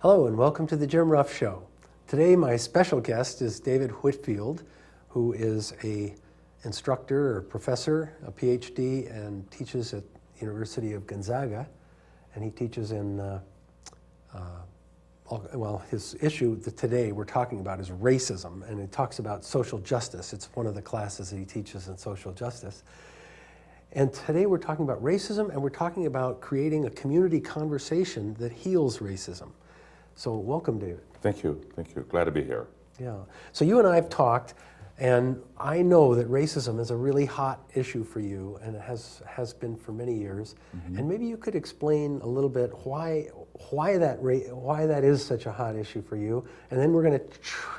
Hello and welcome to the Jim Ruff Show. Today my special guest is David Whitfield, who is a instructor or professor, a PhD, and teaches at University of Gonzaga. And he teaches in, his issue that today we're talking about is racism, and he talks about social justice. It's one of the classes that he teaches in social justice. And today we're talking about racism, and we're talking about creating a community conversation that heals racism. So welcome, David. Thank you. Glad to be here. Yeah. So you and I have talked, and I know that racism is a really hot issue for you, and it has been for many years. Mm-hmm. And maybe you could explain a little bit why that is such a hot issue for you. And then we're going to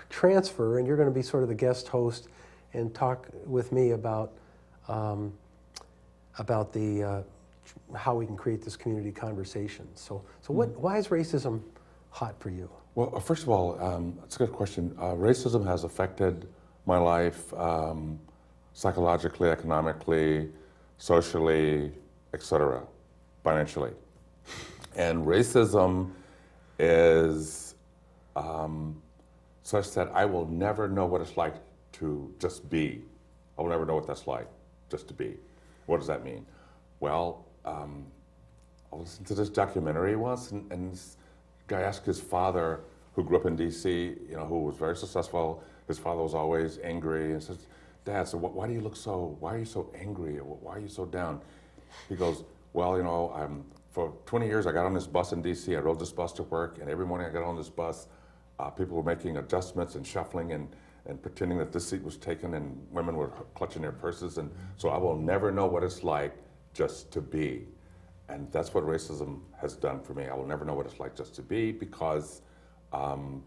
transfer, and you're going to be sort of the guest host and talk with me about the how we can create this community conversation. So why is racism hot for you? Well, first of all, it's a good question. Racism has affected my life psychologically, economically, socially, etc., financially. And racism is such that I will never know what it's like to just be. I will never know what that's like, just to be. What does that mean? Well, I listened to this documentary once, and this guy asked his father, who grew up in D.C., who was very successful. His father was always angry, and says, "Dad, so why are you so angry? Why are you so down?" He goes, "Well, for 20 years I got on this bus in D.C. I rode this bus to work, and every morning I got on this bus, people were making adjustments and shuffling and pretending that this seat was taken, and women were clutching their purses, and so I will never know what it's like just to be." And that's what racism has done for me. I will never know what it's like just to be, because the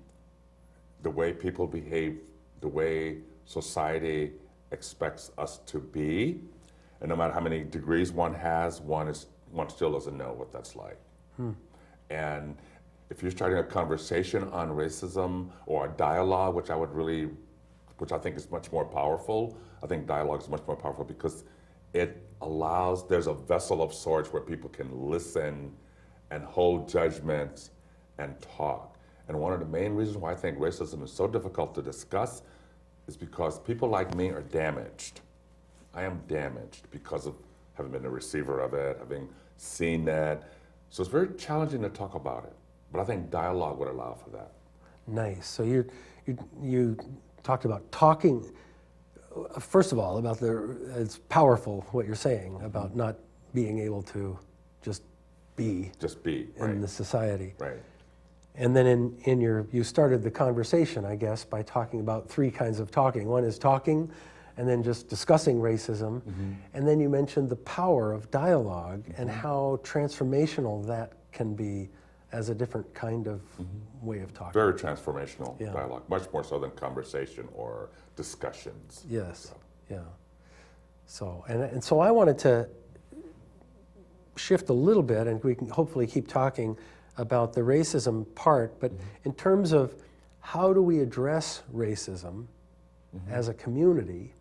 way people behave, the way society expects us to be, and no matter how many degrees one has, one still doesn't know what that's like. And if you're starting a conversation on racism or a dialogue, which I think is much more powerful. I think dialogue is much more powerful because there's a vessel of sorts where people can listen and hold judgments and talk. And one of the main reasons why I think racism is so difficult to discuss is because people like me are damaged. I am damaged because of having been a receiver of it, having seen that. So it's very challenging to talk about it. But I think dialogue would allow for that. Nice. So you talked about talking. First of all, it's powerful what you're saying about not being able to just be in the society. Right. And then you started the conversation, I guess, by talking about three kinds of talking. One is talking, and then just discussing racism. Mm-hmm. And then you mentioned the power of dialogue and how transformational that can be as a different kind of way of talking. Very transformational dialogue, much more so than conversation or discussions. Yes, yeah. So, and so I wanted to shift a little bit, and we can hopefully keep talking about the racism part, but in terms of how do we address racism as a community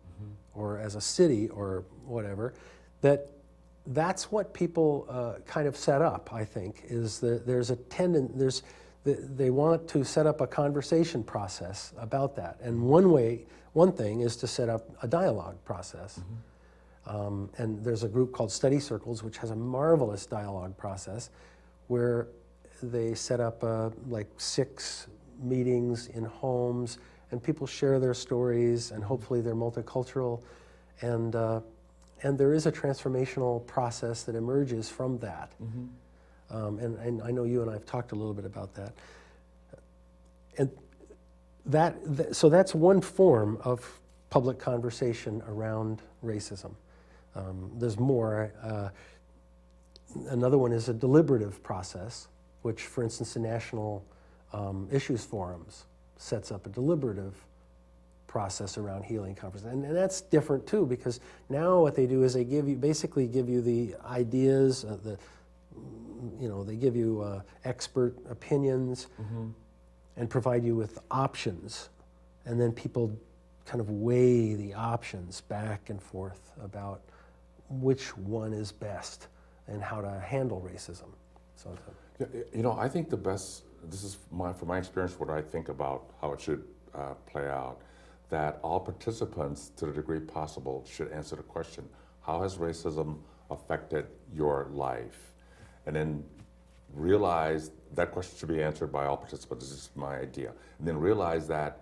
or as a city or whatever, that's what people kind of set up, I think, is that they want to set up a conversation process about that. And one thing is to set up a dialogue process. And there's a group called Study Circles, which has a marvelous dialogue process where they set up like 6 meetings in homes, and people share their stories, and hopefully they're multicultural, and there is a transformational process that emerges from that. And I know you and I have talked a little bit about that. And so that's one form of public conversation around racism. There's more. Another one is a deliberative process, which, for instance, the National Issues Forums sets up a deliberative process around healing conversation. And that's different too, because now what they do is they basically give you the ideas, they give you expert opinions and provide you with options. And then people kind of weigh the options back and forth about which one is best and how to handle racism. So, I think the best, this is from my experience, what I think about how it should play out, that all participants, to the degree possible, should answer the question, how has racism affected your life? And then realize that question should be answered by all participants. This is my idea. And then realize that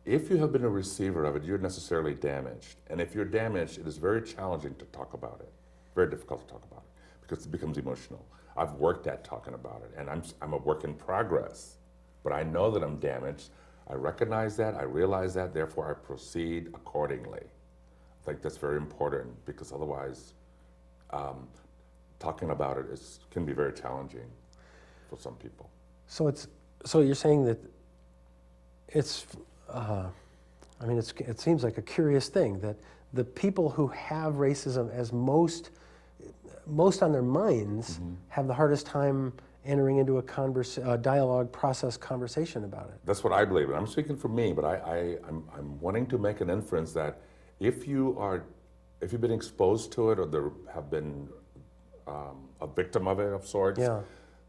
if you have been a receiver of it, you're necessarily damaged. And if you're damaged, it is very challenging to talk about it. Very difficult to talk about it because it becomes emotional. I've worked at talking about it, and I'm a work in progress. But I know that I'm damaged. I recognize that, I realize that, therefore I proceed accordingly. I think that's very important because otherwise talking about it can be very challenging for some people. So you're saying that it's, it seems like a curious thing that the people who have racism as most on their minds have the hardest time entering into a dialogue process conversation about it. That's what I believe, and I'm speaking for me, but I'm wanting to make an inference that if you've been exposed to it or there have been a victim of it of sorts,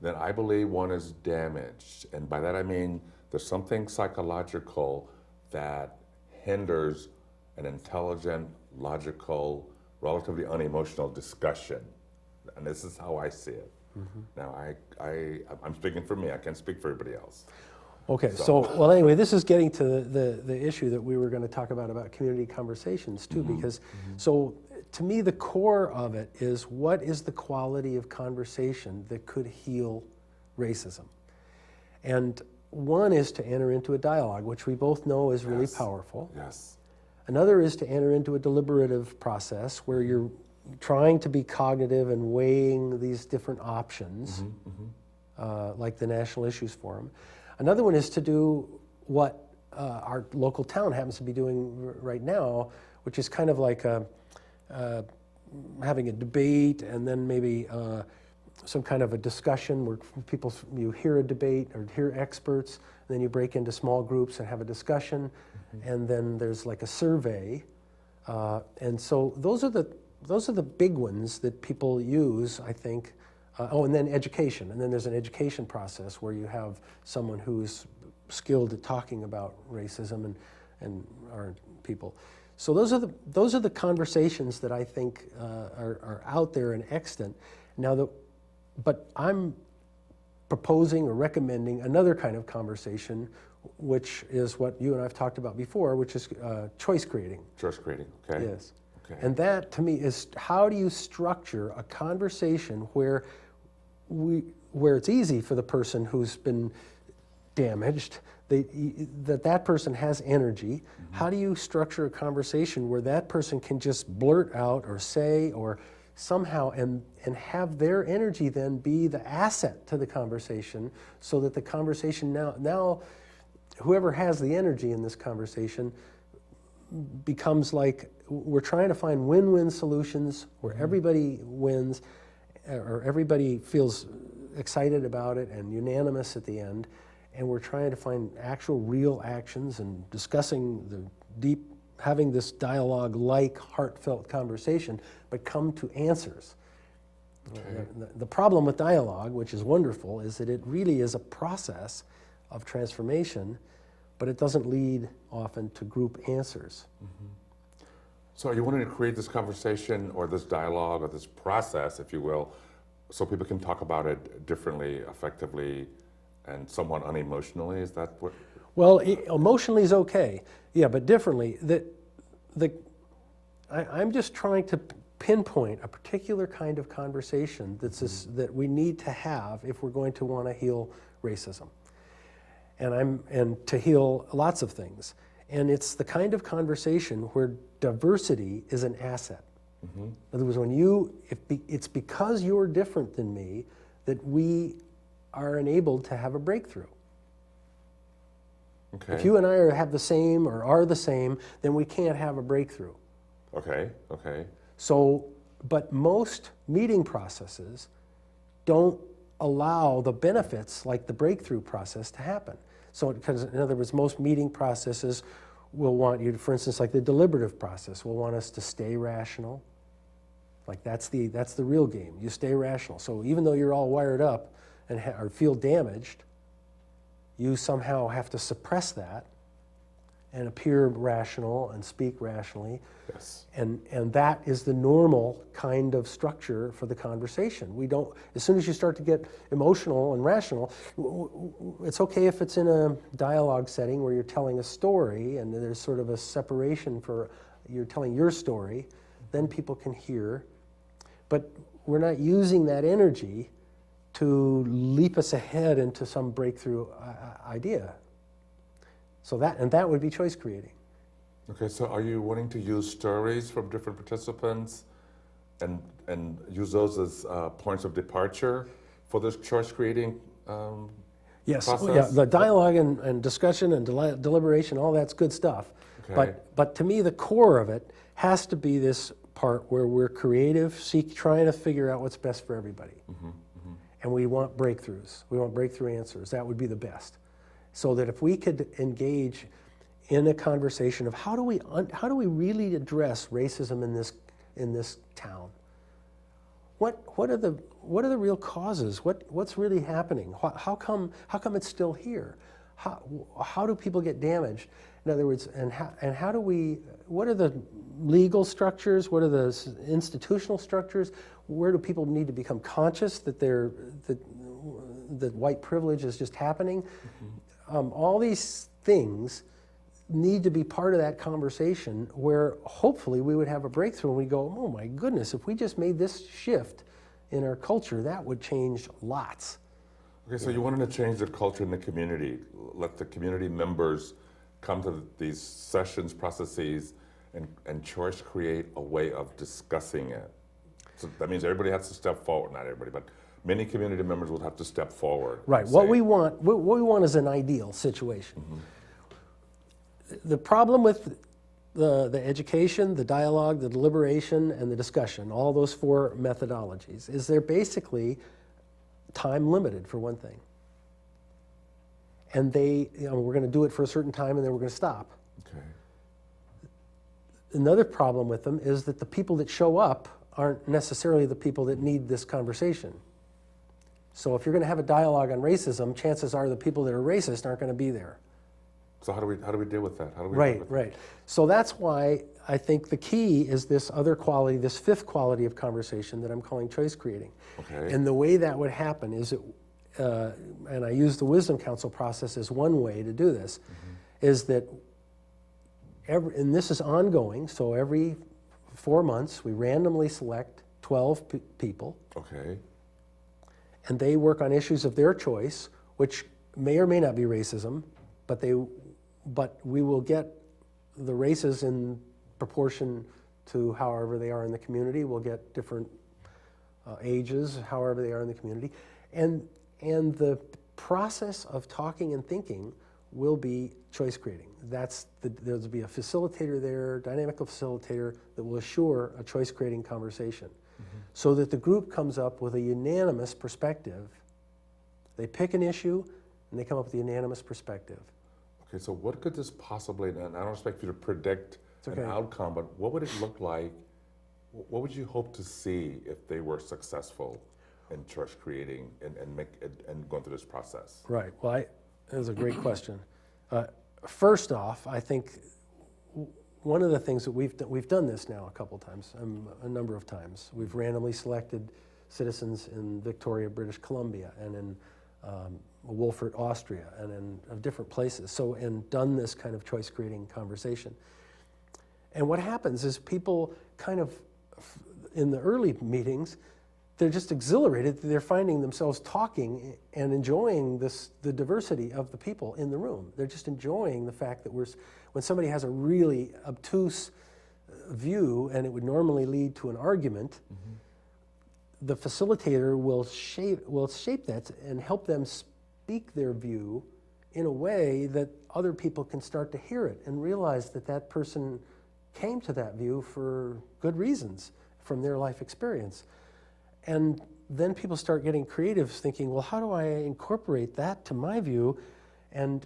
then I believe one is damaged. And by that I mean there's something psychological that hinders an intelligent, logical, relatively unemotional discussion. And this is how I see it. Now, I'm speaking for me. I can't speak for everybody else. Okay, well, anyway, this is getting to the issue that we were going to talk about community conversations, too, because, so to me, the core of it is what is the quality of conversation that could heal racism? And one is to enter into a dialogue, which we both know is really powerful. Yes. Another is to enter into a deliberative process where you're trying to be cognitive and weighing these different options, like the National Issues Forum. Another one is to do what our local town happens to be doing right now, which is kind of like having a debate and then maybe some kind of a discussion where you hear a debate or hear experts, and then you break into small groups and have a discussion, and then there's like a survey. And so those are the big ones that people use, I think. And then education. And then there's an education process where you have someone who's skilled at talking about racism and our people. So those are the conversations that I think are out there and extant. Now, but I'm proposing or recommending another kind of conversation, which is what you and I've talked about before, which is choice creating. Choice creating, okay. Yes. And that, to me, is how do you structure a conversation where it's easy for the person who's been damaged, that person has energy. How do you structure a conversation where that person can just blurt out or say or somehow and have their energy then be the asset to the conversation, so that the conversation now whoever has the energy in this conversation becomes like we're trying to find win-win solutions where everybody wins or everybody feels excited about it and unanimous at the end, and we're trying to find actual real actions and discussing having this dialogue like heartfelt conversation, but come to answers. Okay. The problem with dialogue, which is wonderful, is that it really is a process of transformation, but it doesn't lead often to group answers. So are you wanting to create this conversation or this dialogue or this process, if you will, so people can talk about it differently, effectively, and somewhat unemotionally? Is that what? Well, emotionally is okay, yeah, but differently. I'm just trying to pinpoint a particular kind of conversation that we need to have if we're going to want to heal racism, and to heal lots of things. And it's the kind of conversation where diversity is an asset. In other words, it's because you're different than me that we are enabled to have a breakthrough. Okay. If you and I have the same or are the same, then we can't have a breakthrough. Okay. So, but most meeting processes don't allow the benefits like the breakthrough process to happen. So, because in other words, most meeting processes will want you to, for instance, like the deliberative process, will want us to stay rational. Like that's the real game. You stay rational. So even though you're all wired up, and or feel damaged, you somehow have to suppress that and appear rational and speak rationally. Yes. And that is the normal kind of structure for the conversation. We don't, as soon as you start to get emotional and rational, it's okay if it's in a dialogue setting where you're telling a story and there's sort of a separation for, you're telling your story, then people can hear. But we're not using that energy to leap us ahead into some breakthrough idea. So that would be choice creating. Okay, so are you wanting to use stories from different participants and use those as points of departure for this choice creating Yes, process? yeah, the dialogue and discussion and deliberation, all that's good stuff. Okay. But to me, the core of it has to be this part where we're creative, trying to figure out what's best for everybody. And we want breakthroughs. We want breakthrough answers. That would be the best. So that if we could engage in a conversation of how do we really address racism in this town? What are the real causes? What's really happening? How come it's still here? How do people get damaged? In other words, what are the legal structures? What are the institutional structures? Where do people need to become conscious that that white privilege is just happening? All these things need to be part of that conversation where hopefully we would have a breakthrough and we go, oh my goodness, if we just made this shift in our culture, that would change lots. Okay, so you wanted to change the culture in the community, let the community members come to these sessions, processes, and choice create a way of discussing it. So that means everybody has to step forward, not everybody, but many community members will have to step forward. Right. What we want is an ideal situation. The problem with the education, the dialogue, the deliberation, and the discussion, all those four methodologies, is they're basically time limited for one thing. And we're going to do it for a certain time and then we're going to stop. Okay. Another problem with them is that the people that show up aren't necessarily the people that need this conversation. So if you're going to have a dialogue on racism, chances are the people that are racist aren't going to be there. So how do we deal with that? How do we Right, deal with right. So that's why I think the key is this other quality, this fifth quality of conversation that I'm calling choice creating. Okay. And the way that would happen is and I use the Wisdom Council process as one way to do this, is that and this is ongoing, so every 4 months we randomly select 12 people. Okay. And they work on issues of their choice, which may or may not be racism, but we will get the races in proportion to however they are in the community. We'll get different ages, however they are in the community. And the process of talking and thinking will be choice creating. There'll be a facilitator there, dynamical facilitator, that will assure a choice creating conversation. So that the group comes up with a unanimous perspective. They pick an issue and they come up with a unanimous perspective. Okay, so what could this possibly, and I don't expect you to predict an outcome, but what would it look like? What would you hope to see if they were successful in choice creating and going through this process? Right. Well, that was a great question. First off, I think one of the things that we've done this now a couple times, a number of times. We've randomly selected citizens in Victoria, British Columbia, and in Wolfurt, Austria, and in different places. And done this kind of choice creating conversation. And what happens is people kind of, in the early meetings, they're just exhilarated. They're finding themselves talking and enjoying the diversity of the people in the room. They're just enjoying the fact that when somebody has a really obtuse view and it would normally lead to an argument, the facilitator will shape that and help them speak their view in a way that other people can start to hear it and realize that that person came to that view for good reasons from their life experience. And then people start getting creative, thinking, well, how do I incorporate that to my view? And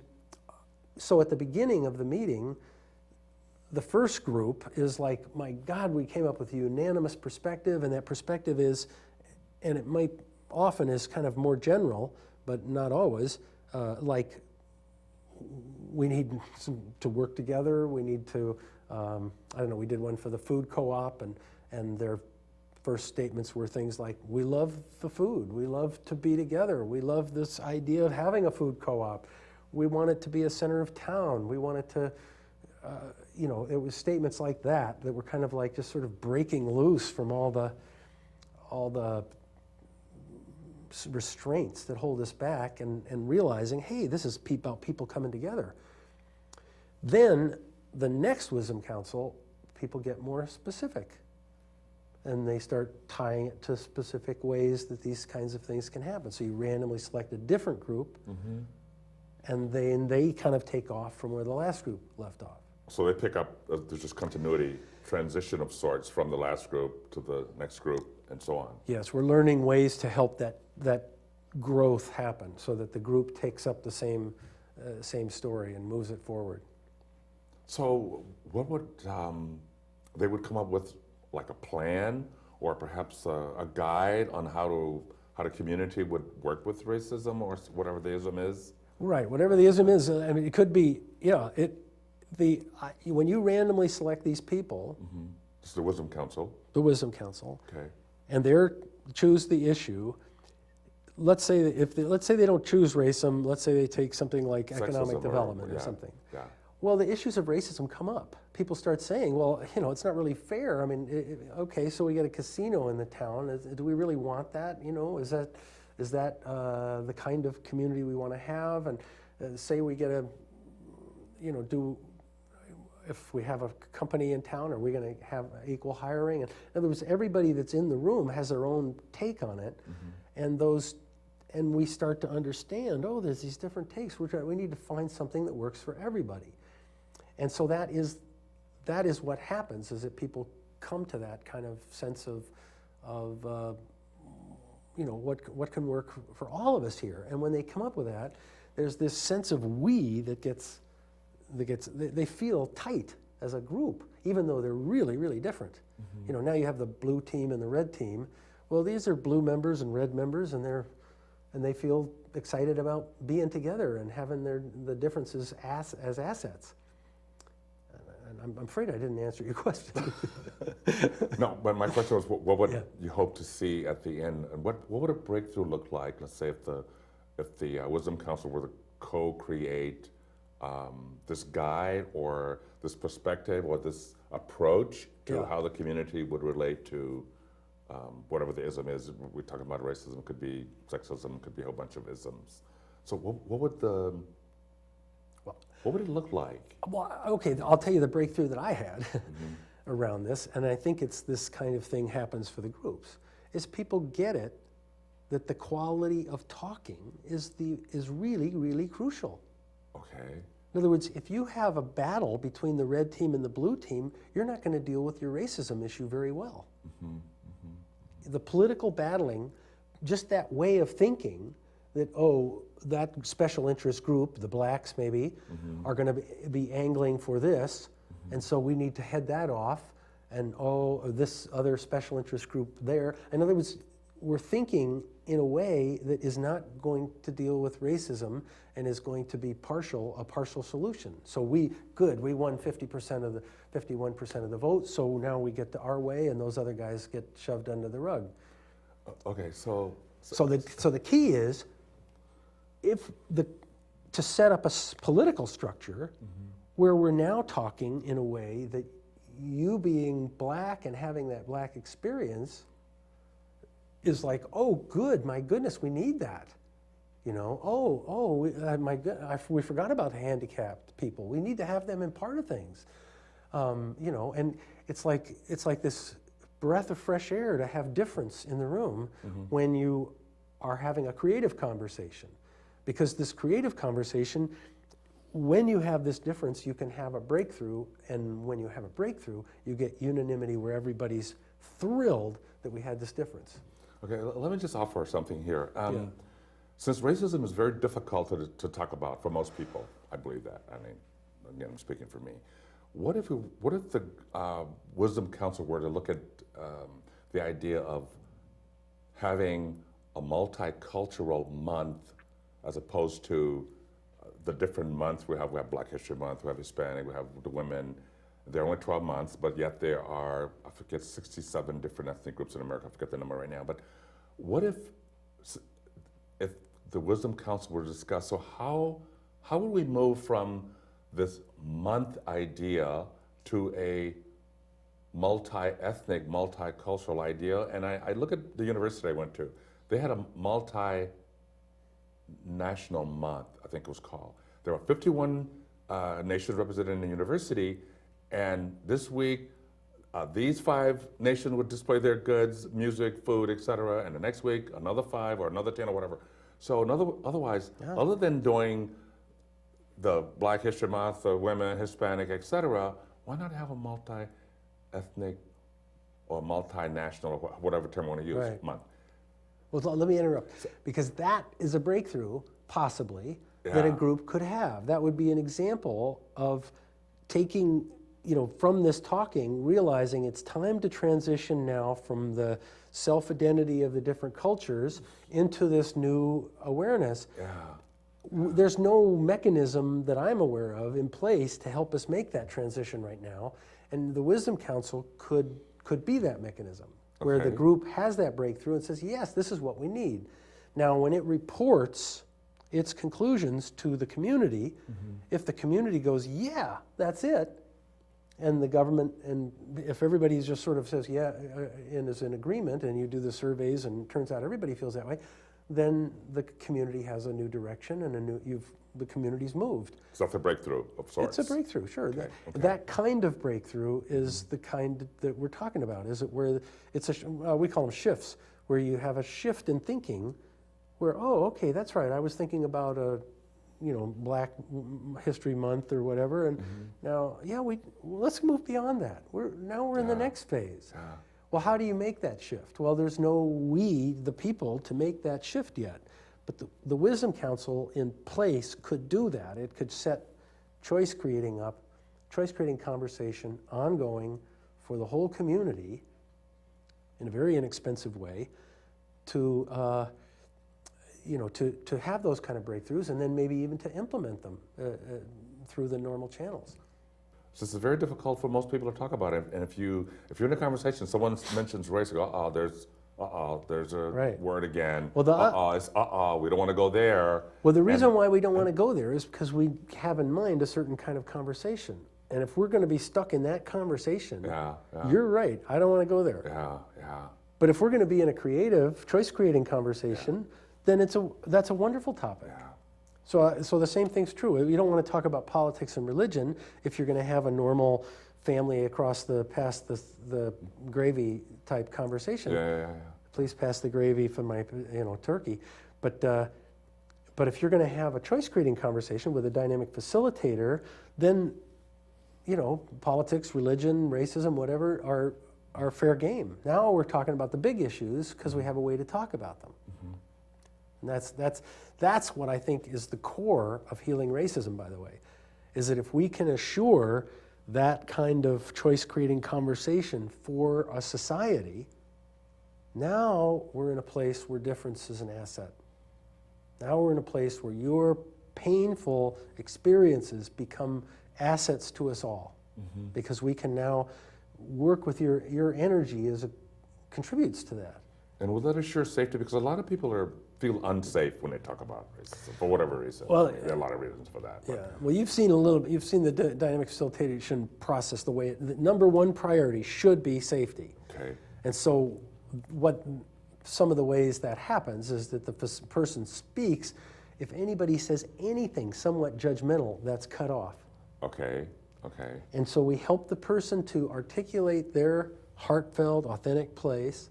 so at the beginning of the meeting, the first group is like, my God, we came up with a unanimous perspective, and that perspective is, and it might often is kind of more general, but not always, like we need to work together, we need to, I don't know, we did one for the food co-op, and their first statements were things like, we love the food, we love to be together, we love this idea of having a food co-op, we want it to be a center of town, we want it to, you know, it was statements like that that were kind of like just sort of breaking loose from all the restraints that hold us back, and realizing, hey, this is about people coming together. Then the next Wisdom Council, people get more specific, and they start tying it to specific ways that these kinds of things can happen. So you randomly select a different group, and they kind of take off from where the last group left off. So they pick up, there's just continuity, transition of sorts from the last group to the next group, and so on. Yes, we're learning ways to help that growth happen, so that the group takes up the same story and moves it forward. So what would, they would come up with like a plan, or perhaps a guide on how the community would work with racism, or whatever the ism is? Right, whatever the ism is, I mean, it could be, yeah, when you randomly select these people, It's the Wisdom Council. the Wisdom Council, Okay. and they choose the issue. Let's say let's say they don't choose racism. Let's say they take something like economic Sexism development or yeah, something. Yeah. Well, the issues of racism come up. People start saying, well, you know, it's not really fair. I mean, okay, so we get a casino in the town. Do we really want that? You know, is that the kind of community we want to have? And say we get if we have a company in town, are we going to have equal hiring? And in other words, everybody that's in the room has their own take on it, and we start to understand, oh, there's these different takes. We need to find something that works for everybody. And so that is what happens, is that people come to that kind of sense of you know, what can work for all of us here. And when they come up with that, there's this sense of we that they feel tight as a group, even though they're really, really different. You know, now you have the blue team and the red team. Well, these are blue members and red members, and they feel excited about being together and having the differences as assets. And I'm afraid I didn't answer your question. No, but my question was, what would you hope to see at the end, and what would a breakthrough look like? Let's say if the Wisdom Council were to co-create this guide or this perspective or this approach to how the community would relate to whatever the ism is. We're talking about racism, could be sexism, could be a whole bunch of isms. So what would it look like? Well, okay, I'll tell you the breakthrough that I had around this, and I think it's this kind of thing happens for the groups, is people get it that the quality of talking is really, really crucial. Okay. In other words, if you have a battle between the red team and the blue team, you're not going to deal with your racism issue very well. The political battling, just that way of thinking that, oh, that special interest group, the blacks maybe, are going to be angling for this, and so we need to head that off, and oh, this other special interest group there. In other words, we're thinking in a way that is not going to deal with racism and is going to be a partial solution. So we won 51% of the vote, so now we get to our way and those other guys get shoved under the rug. Okay, so the key is to set up a political structure where we're now talking in a way that you being black and having that black experience is like, oh, good, my goodness, we need that. You know, we forgot about the handicapped people. We need to have them in part of things. You know, and it's like this breath of fresh air to have difference in the room when you are having a creative conversation. Because this creative conversation, when you have this difference, you can have a breakthrough, and when you have a breakthrough, you get unanimity where everybody's thrilled that we had this difference. Okay, let me just offer something here. Since racism is very difficult to talk about for most people, I believe that. I mean, again, I'm speaking for me. What if the Wisdom Council were to look at the idea of having a multicultural month as opposed to the different months we have. We have Black History Month, we have Hispanic, we have the women. There are only 12 months, but yet there are, I forget, 67 different ethnic groups in America. I forget the number right now. But what if the Wisdom Council were to discuss, so how would we move from this month idea to a multi-ethnic, multicultural idea? And I look at the university I went to. They had a multi-national month, I think it was called. There were 51 nations represented in the university, and this week, these 5 nations would display their goods, music, food, etc., and the next week, another 5 or another 10 or whatever. So otherwise, other than doing the Black History Month, the women, Hispanic, etc., why not have a multi-ethnic or multinational, or whatever term you want to use, month? Well, let me interrupt, because that is a breakthrough, possibly, that a group could have. That would be an example of taking, from this talking, realizing it's time to transition now from the self-identity of the different cultures into this new awareness. There's no mechanism that I'm aware of in place to help us make that transition right now, and the Wisdom Council could be that mechanism, where the group has that breakthrough and says, yes, this is what we need. Now, when it reports its conclusions to the community, if the community goes, yeah, that's it, and the government, and if everybody just sort of says, yeah, and is in agreement, and you do the surveys, and it turns out everybody feels that way, then the community has a new direction, and the community's moved. So it's a breakthrough of sorts. It's a breakthrough, sure. That kind of breakthrough is the kind that we're talking about. Is it where it's we call them shifts, where you have a shift in thinking, where okay, that's right. I was thinking about a Black History Month or whatever, and now let's move beyond that. We're in the next phase. Well, how do you make that shift? Well, there's no we, the people, to make that shift yet. But the Wisdom Council in place could do that. It could set choice creating conversation ongoing for the whole community in a very inexpensive way to have those kind of breakthroughs, and then maybe even to implement them through the normal channels. So it's very difficult for most people to talk about it. And if you're in a conversation, someone mentions race, you go, there's a word again. Well, it's we don't want to go there. Well, the reason why we don't want to go there is because we have in mind a certain kind of conversation. And if we're going to be stuck in that conversation, you're right, I don't want to go there. But if we're going to be in a creative, choice-creating conversation, then that's a wonderful topic. So the same thing's true. You don't want to talk about politics and religion if you're going to have a normal family across the gravy type conversation. Please pass the gravy for my turkey. But if you're going to have a choice creating conversation with a dynamic facilitator, then politics, religion, racism, whatever are fair game. Now we're talking about the big issues because we have a way to talk about them. And that's what I think is the core of healing racism, by the way, is that if we can assure that kind of choice-creating conversation for a society, now we're in a place where difference is an asset. Now we're in a place where your painful experiences become assets to us all, because we can now work with your energy contributes to that. And will that assure safety? Because a lot of people feel unsafe when they talk about racism for whatever reason. Well, there are a lot of reasons for that. Well, you've seen the dynamic facilitation process. The number one priority should be safety. And so, some of the ways that happens is that the person speaks. If anybody says anything somewhat judgmental, that's cut off. And so we help the person to articulate their heartfelt, authentic place.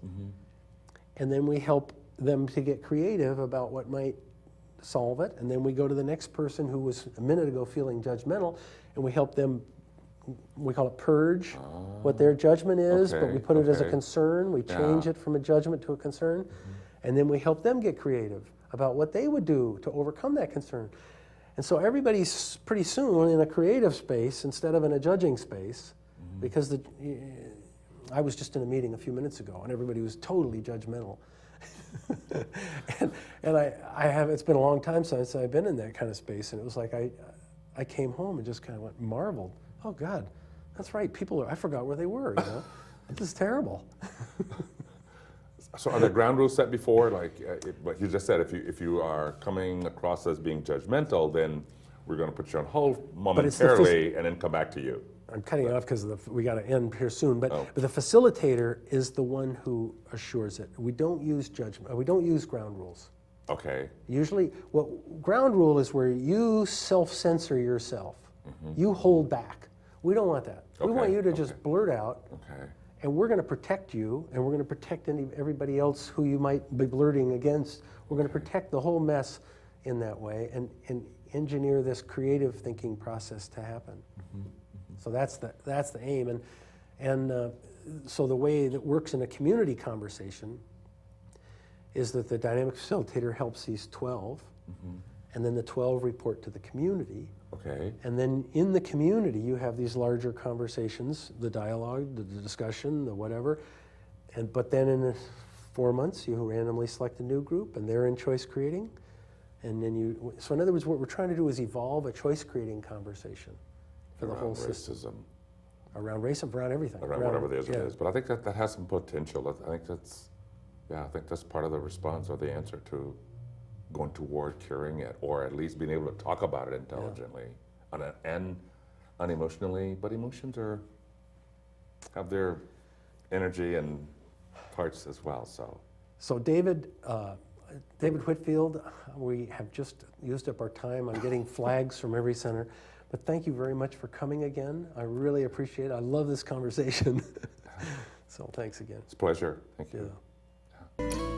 And then we help them to get creative about what might solve it. And then we go to the next person who was a minute ago feeling judgmental, and we help them, we call it purge, what their judgment is, but we put it as a concern. We change it from a judgment to a concern. And then we help them get creative about what they would do to overcome that concern. And so everybody's pretty soon in a creative space instead of in a judging space, because I was just in a meeting a few minutes ago, and everybody was totally judgmental. and I have, it's been a long time since I've been in that kind of space, and it was like I came home and just kind of went marveled. Oh God, that's right. People are, I forgot where they were. You know, this is terrible. So are there ground rules set before? Like you just said, if you are coming across as being judgmental, then we're going to put you on hold momentarily and then come back to you. I'm cutting it off because we got to end here soon. But, Oh. but the facilitator is the one who assures it. We don't use judgment. We don't use ground rules. Okay. Usually, ground rule is where you self-censor yourself. You hold back. We don't want that. We want you to just blurt out. Okay. And we're going to protect you, and we're going to protect everybody else who you might be blurting against. We're going to protect the whole mess in that way, and engineer this creative thinking process to happen. So that's the aim, and so the way that works in a community conversation is that the dynamic facilitator helps these 12, and then the 12 report to the community. Okay. And then in the community, you have these larger conversations, the dialogue, the discussion, the whatever. But then in 4 months, you randomly select a new group, and they're in choice creating. And then so in other words, what we're trying to do is evolve a choice creating conversation for the whole system. Around racism, around everything. Around whatever it is. But I think that has some potential. I think that's part of the response or the answer to going toward curing it, or at least being able to talk about it intelligently and unemotionally. But emotions have their energy and parts as well. So David Whitfield, we have just used up our time on getting flags from every center. But thank you very much for coming again. I really appreciate it. I love this conversation. So thanks again. It's a pleasure. Thank you. Yeah.